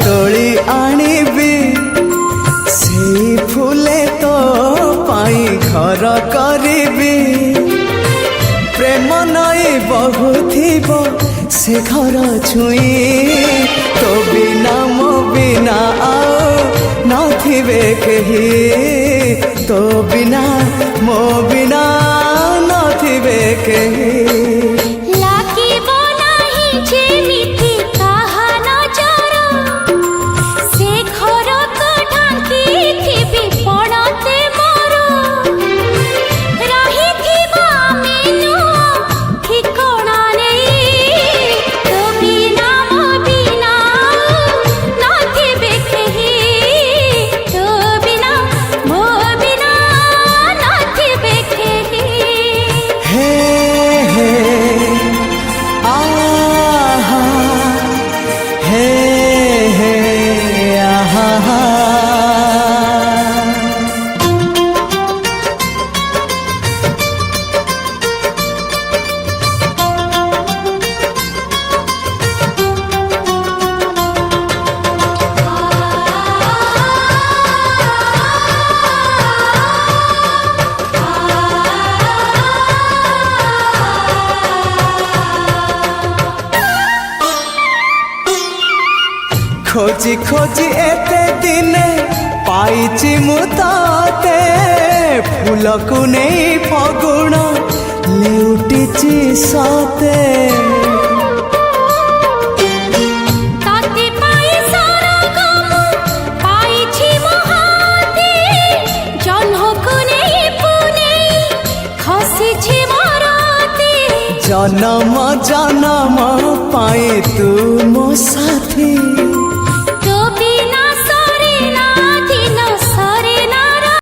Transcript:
तोली आनिबी से फूले तो पाई घर करिबी प्रेम नई बहु थीबो से घर छुई तो बिना मो बिना आओ नथिबे केही तो बिना मो बिना नथिबे केही खोजी खोजी एते दिने पाइची मुताते फूल को नहीं फगुण लेउटिची साते जन्म जन्म पाए तू मो साथी।